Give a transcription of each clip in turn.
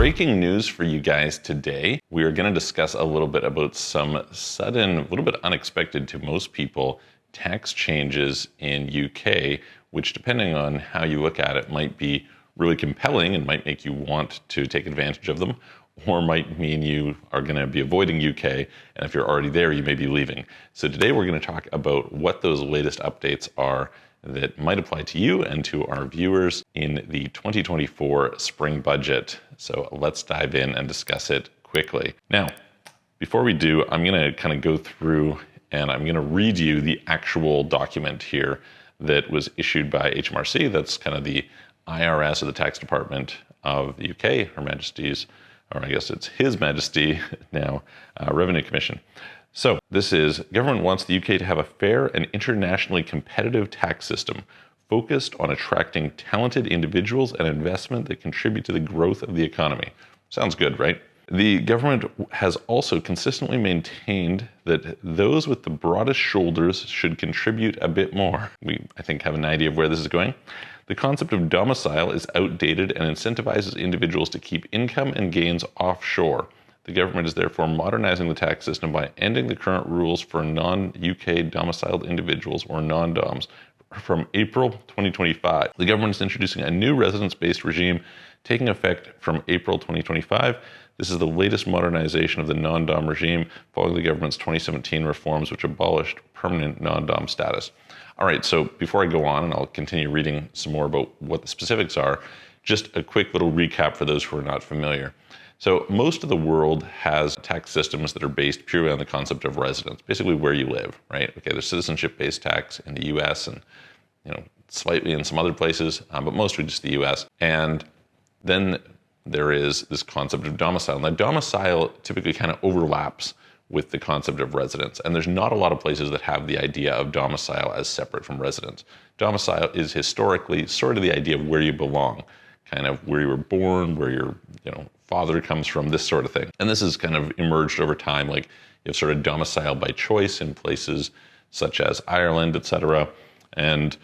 breaking news for you guys today. We are going to discuss a little bit about some sudden, a little bit unexpected to most people, tax changes in UK, which depending on how you look at it might be really compelling and might make you want to take advantage of them, or might mean you are going to be avoiding UK, and if you're already there, you may be leaving. So today we're going to talk about what those latest updates are that might apply to you and to our viewers in the 2024 spring budget. So let's dive in and discuss it quickly. Now, before we do, I'm going to kind of go through and I'm going to read you the actual document here that was issued by HMRC. That's kind of the IRS, or the tax department of the UK, Her Majesty's, or I guess it's His Majesty now, Revenue Commission. So this is, government wants the UK to have a fair and internationally competitive tax system focused on attracting talented individuals and investment that contribute to the growth of the economy. Sounds good, right? The government has also consistently maintained that those with the broadest shoulders should contribute a bit more. We, I think, have an idea of where this is going. The concept of domicile is outdated and incentivizes individuals to keep income and gains offshore. The government is therefore modernizing the tax system by ending the current rules for non-UK domiciled individuals, or non-doms, from April 2025. The government is introducing a new residence-based regime taking effect from April 2025. This is the latest modernization of the non-dom regime following the government's 2017 reforms, which abolished permanent non-dom status. All right, so before I go on, and I'll continue reading some more about what the specifics are, just a quick little recap for those who are not familiar. So most of the world has tax systems that are based purely on the concept of residence, basically where you live, right? Okay, there's citizenship-based tax in the US and, slightly in some other places, but mostly just the US. And then there is this concept of domicile. Now, domicile typically kind of overlaps with the concept of residence, and there's not a lot of places that have the idea of domicile as separate from residence. Domicile is historically sort of the idea of where you belong, kind of where you were born, where your father comes from, this sort of thing. And this has kind of emerged over time, like you have sort of domicile by choice in places such as Ireland, etc. And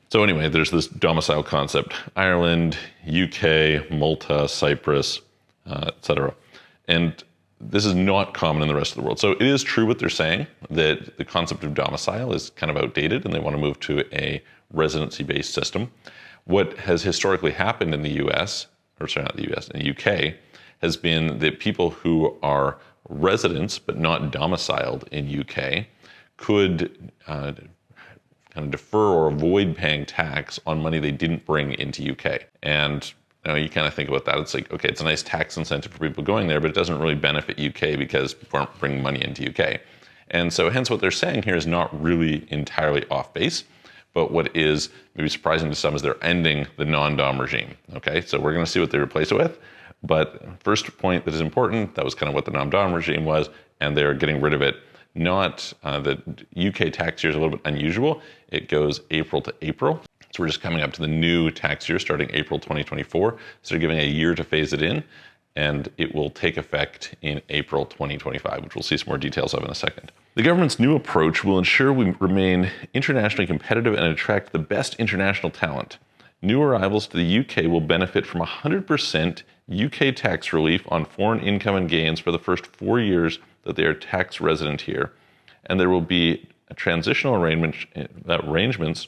so anyway, there's this domicile concept: Ireland, UK, Malta, Cyprus, etc. And this is not common in the rest of the world. So it is true what they're saying, that the concept of domicile is kind of outdated and they want to move to a residency-based system. What has historically happened in the US, or sorry, not the US, in the UK, has been that people who are residents but not domiciled in UK could kind of defer or avoid paying tax on money they didn't bring into UK. And you kind of think about that. It's like, okay, it's a nice tax incentive for people going there, but it doesn't really benefit UK because people aren't bringing money into UK. And so hence what they're saying here is not really entirely off base. But what is maybe surprising to some is they're ending the non-dom regime. Okay, so we're going to see what they replace it with. But first point that is important, that was kind of what the non-dom regime was, and they're getting rid of it. Not the UK tax year is a little bit unusual. It goes April to April. So we're just coming up to the new tax year starting April 2024. So they're giving a year to phase it in, and it will take effect in April 2025, which we'll see some more details of in a second. The government's new approach will ensure we remain internationally competitive and attract the best international talent. New arrivals to the UK will benefit from 100% UK tax relief on foreign income and gains for the first 4 years that they are tax resident here. And there will be a transitional arrangements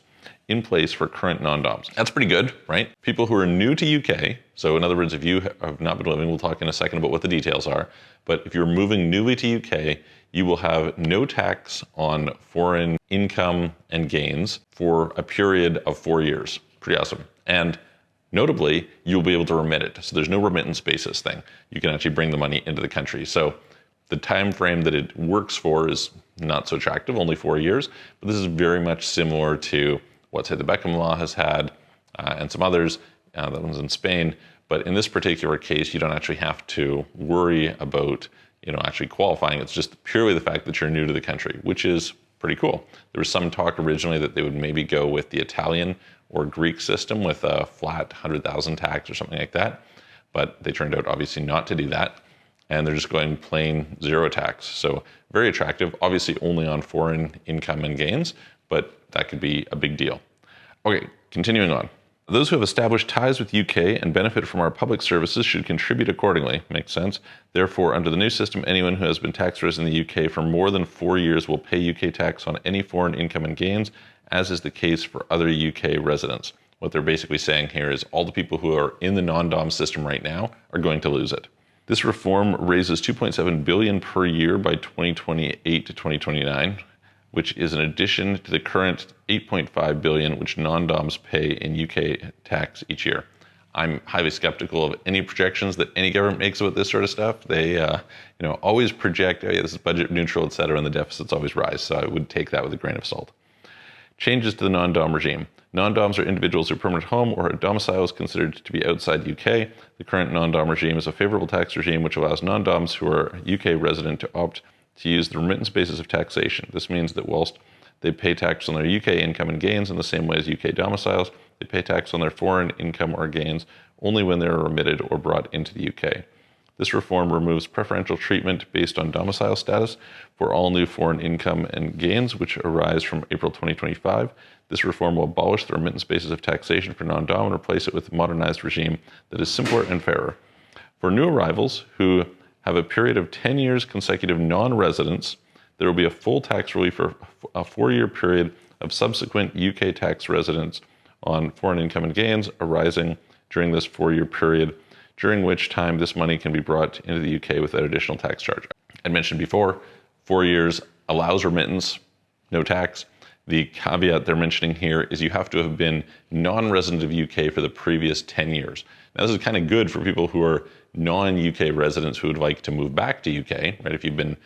in place for current non-doms. That's pretty good, right? People who are new to UK, so in other words, if you have not been living, we'll talk in a second about what the details are, but if you're moving newly to UK, you will have no tax on foreign income and gains for a period of 4 years. Pretty awesome. And notably, you'll be able to remit it. So there's no remittance basis thing. You can actually bring the money into the country. So the time frame that it works for is not so attractive, only 4 years, but this is very much similar to what, say, the Beckham law has had and some others. That one's in Spain. But in this particular case, you don't actually have to worry about actually qualifying. It's just purely the fact that you're new to the country, which is pretty cool. There was some talk originally that they would maybe go with the Italian or Greek system with a flat 100,000 tax or something like that. But they turned out obviously not to do that. And they're just going plain zero tax. So very attractive, obviously only on foreign income and gains, but that could be a big deal. Okay, continuing on. Those who have established ties with UK and benefit from our public services should contribute accordingly. Makes sense. Therefore, under the new system, anyone who has been tax resident in the UK for more than 4 years will pay UK tax on any foreign income and gains, as is the case for other UK residents. What they're basically saying here is all the people who are in the non-dom system right now are going to lose it. This reform raises $2.7 billion per year by 2028 to 2029, which is an addition to the current $8.5 billion which non-doms pay in UK tax each year. I'm highly skeptical of any projections that any government makes about this sort of stuff. They always project, oh yeah, this is budget neutral, et cetera, and the deficits always rise. So I would take that with a grain of salt. Changes to the non-dom regime. Non-doms are individuals whose permanent home or domicile is considered to be outside the UK. The current non-dom regime is a favourable tax regime which allows non-doms who are UK resident to opt to use the remittance basis of taxation. This means that whilst they pay tax on their UK income and gains in the same way as UK domiciles, they pay tax on their foreign income or gains only when they are remitted or brought into the UK. This reform removes preferential treatment based on domicile status for all new foreign income and gains which arise from April 2025. This reform will abolish the remittance basis of taxation for non-dom and replace it with a modernized regime that is simpler and fairer. For new arrivals who have a period of 10 years consecutive non-residence, there will be a full tax relief for a 4-year period of subsequent UK tax residence on foreign income and gains arising during this 4-year period, during which time this money can be brought into the UK without additional tax charge. I mentioned before, 4 years allows remittance, no tax. The caveat they're mentioning here is you have to have been non-resident of UK for the previous 10 years. Now, this is kind of good for people who are non-UK residents who would like to move back to UK, right? If you've been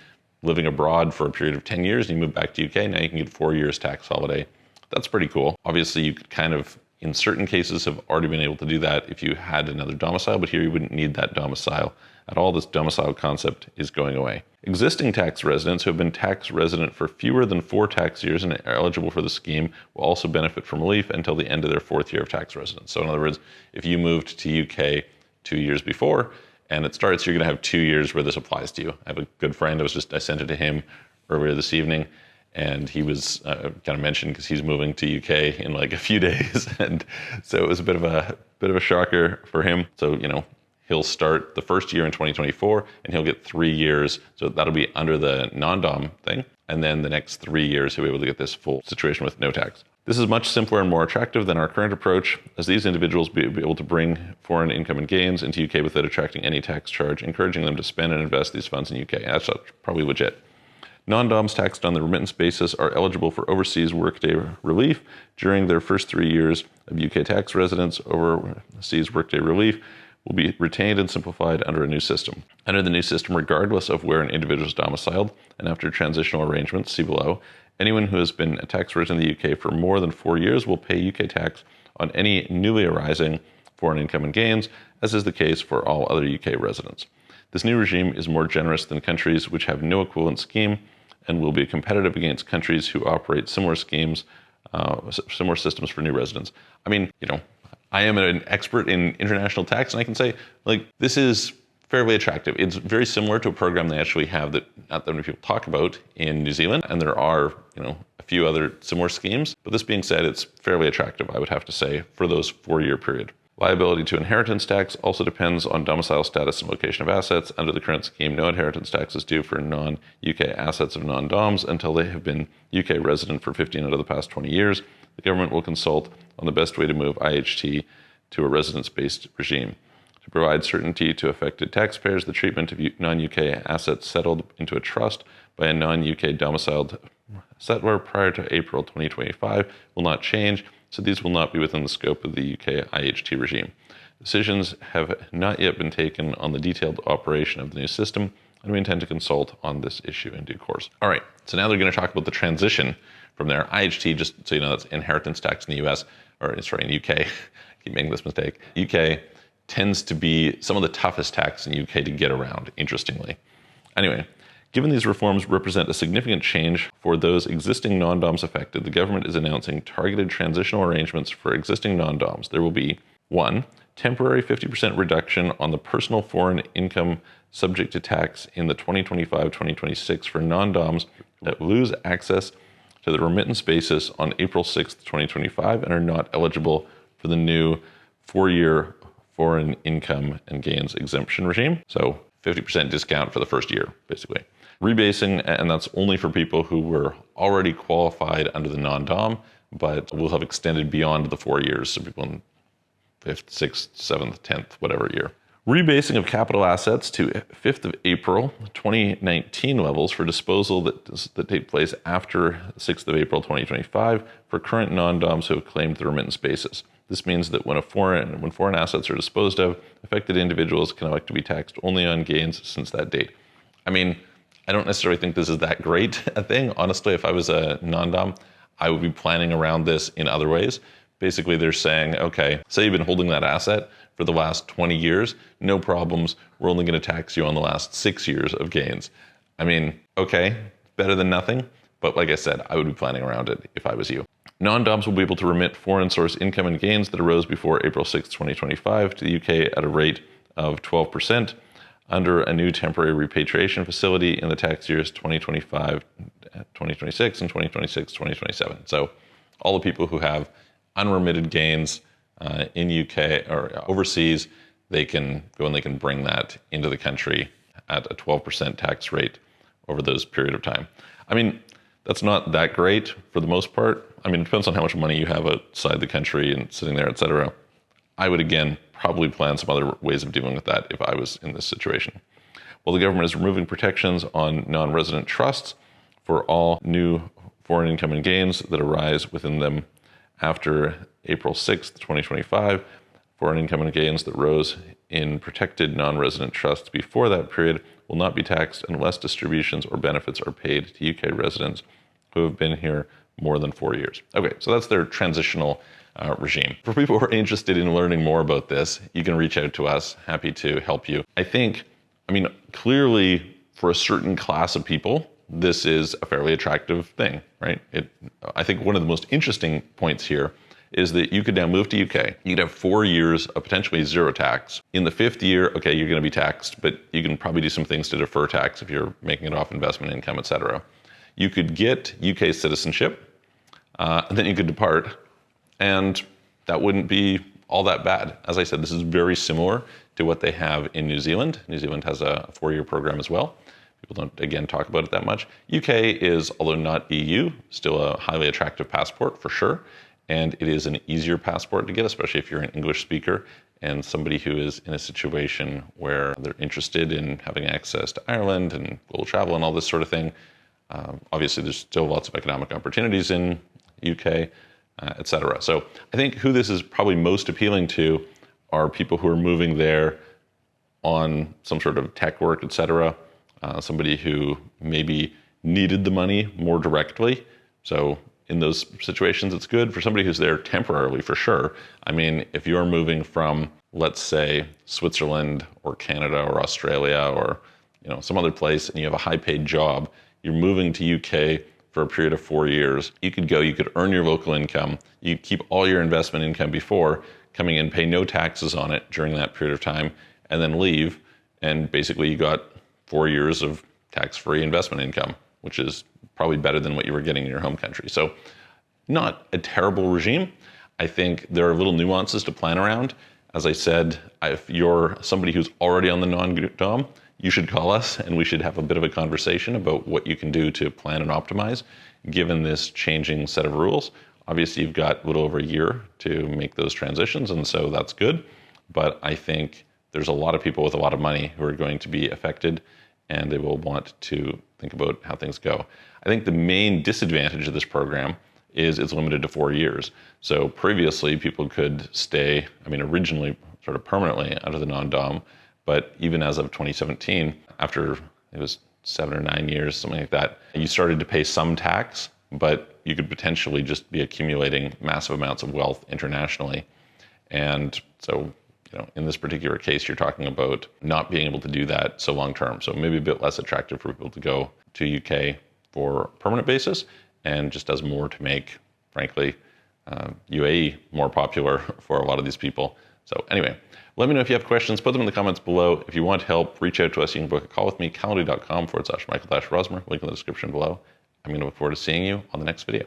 living abroad for a period of 10 years and you move back to UK, now you can get 4 years tax holiday. That's pretty cool. Obviously, you could kind of, in certain cases, have already been able to do that if you had another domicile, but here you wouldn't need that domicile at all. This domicile concept is going away. Existing tax residents who have been tax resident for fewer than 4 tax years and are eligible for the scheme will also benefit from relief until the end of their 4th year of tax residence. So in other words, if you moved to UK 2 years before and it starts, you're going to have 2 years where this applies to you. I have a good friend, I sent it to him earlier this evening, and he was kind of mentioned because he's moving to UK in like a few days, and so it was a bit of a shocker for him. So he'll start the first year in 2024, and he'll get 3 years. So that'll be under the non-dom thing, and then the next 3 years he'll be able to get this full situation with no tax. This is much simpler and more attractive than our current approach, as these individuals will be able to bring foreign income and gains into UK without attracting any tax charge, encouraging them to spend and invest these funds in UK. That's probably legit. Non-doms taxed on the remittance basis are eligible for overseas workday relief during their first 3 years of UK tax residence. Overseas workday relief will be retained and simplified under a new system. Under the new system, regardless of where an individual is domiciled, and after transitional arrangements, see below, anyone who has been a tax resident in the UK for more than 4 years will pay UK tax on any newly arising foreign income and gains, as is the case for all other UK residents. This new regime is more generous than countries which have no equivalent scheme, and will be competitive against countries who operate similar schemes, similar systems for new residents. I mean, I am an expert in international tax, and I can say, this is fairly attractive. It's very similar to a program they actually have that not that many people talk about in New Zealand, and there are, a few other similar schemes. But this being said, it's fairly attractive, I would have to say, for those 4-year period. Liability to inheritance tax also depends on domicile status and location of assets. Under the current scheme, no inheritance tax is due for non-UK assets of non-doms until they have been UK resident for 15 out of the past 20 years. The government will consult on the best way to move IHT to a residence-based regime. To provide certainty to affected taxpayers, the treatment of non-UK assets settled into a trust by a non-UK domiciled settler prior to April 2025 will not change, so these will not be within the scope of the UK IHT regime. Decisions have not yet been taken on the detailed operation of the new system, and we intend to consult on this issue in due course. All right, so now they're going to talk about the transition from there. IHT, just so you know, that's inheritance tax in the US, or sorry, in UK. I keep making this mistake. UK tends to be some of the toughest tax in UK to get around, interestingly. Anyway, given these reforms represent a significant change for those existing non-doms affected, the government is announcing targeted transitional arrangements for existing non-doms. There will be 1. Temporary 50% reduction on the personal foreign income subject to tax in the 2025-2026 for non-doms that lose access to the remittance basis on April 6, 2025 and are not eligible for the new 4-year foreign income and gains exemption regime. So 50% discount for the first year, basically. Rebasing, and that's only for people who were already qualified under the non-dom, but will have extended beyond the 4 years. So people in 5th, 6th, 7th, 10th, whatever year. Rebasing of capital assets to 5th of April 2019 levels for disposal that take place after 6th of April 2025 for current non-doms who have claimed the remittance basis. This means that when foreign assets are disposed of, affected individuals can elect to be taxed only on gains since that date. I mean, I don't necessarily think this is that great a thing. Honestly, if I was a non-dom, I would be planning around this in other ways. Basically, they're saying, okay, say you've been holding that asset for the last 20 years, no problems. We're only going to tax you on the last 6 years of gains. I mean, okay, better than nothing. But like I said, I would be planning around it if I was you. Non-doms will be able to remit foreign source income and gains that arose before April 6, 2025 to the UK at a rate of 12% under a new temporary repatriation facility in the tax years 2025, 2026, and 2026, 2027. So all the people who have unremitted gains in UK or overseas, they can go and they can bring that into the country at a 12% tax rate over those period of time. I mean, that's not that great for the most part. I mean, it depends on how much money you have outside the country and sitting there, etc. I would, again, probably plan some other ways of dealing with that if I was in this situation. While the government is removing protections on non-resident trusts for all new foreign income and gains that arise within them after April 6th, 2025, foreign income and gains that rose in protected non-resident trusts before that period will not be taxed unless distributions or benefits are paid to UK residents who have been here more than 4 years. Okay, so that's their transitional regime. For people who are interested in learning more about this, you can reach out to us. Happy to help you. I mean, clearly for a certain class of people, this is a fairly attractive thing, right? I think one of the most interesting points here is that you could now move to UK. You'd have 4 years of potentially zero tax. In the 5th year, okay, you're going to be taxed, but you can probably do some things to defer tax if you're making it off investment income, etc. You could get UK citizenship, and then you could depart, and that wouldn't be all that bad. As I said, this is very similar to what they have in New Zealand. New Zealand has a 4-year program as well. People don't, again, talk about it that much. UK is, although not EU, still a highly attractive passport for sure. And it is an easier passport to get, especially if you're an English speaker and somebody who is in a situation where they're interested in having access to Ireland and global travel and all this sort of thing. Obviously, there's still lots of economic opportunities in UK, etc. So I think who this is probably most appealing to are people who are moving there on some sort of tech work, etc. Somebody who maybe needed the money more directly. So in those situations, it's good. For somebody who's there temporarily, for sure. I mean, if you're moving from, let's say, Switzerland or Canada or Australia or some other place, and you have a high-paid job, you're moving to UK for a period of 4 years. You could go, you could earn your local income, you keep all your investment income before, coming in, pay no taxes on it during that period of time, and then leave, and basically you got 4 years of tax-free investment income, which is probably better than what you were getting in your home country. So not a terrible regime. I think there are little nuances to plan around. As I said, if you're somebody who's already on the non-dom, you should call us and we should have a bit of a conversation about what you can do to plan and optimize given this changing set of rules. Obviously, you've got a little over a year to make those transitions, and so that's good. But I think there's a lot of people with a lot of money who are going to be affected, and they will want to think about how things go. I think the main disadvantage of this program is it's limited to 4 years. So previously, people could stay, originally sort of permanently under the non-dom, but even as of 2017, after it was 7 or 9 years, something like that, you started to pay some tax, but you could potentially just be accumulating massive amounts of wealth internationally. And so, in this particular case, you're talking about not being able to do that so long term. So maybe a bit less attractive for people to go to UK for a permanent basis, and just does more to make, frankly, UAE more popular for a lot of these people. So anyway, let me know if you have questions, put them in the comments below. If you want help, reach out to us. You can book a call with me, calendly.com/Michael-Rosmer, link in the description below. I'm going to look forward to seeing you on the next video.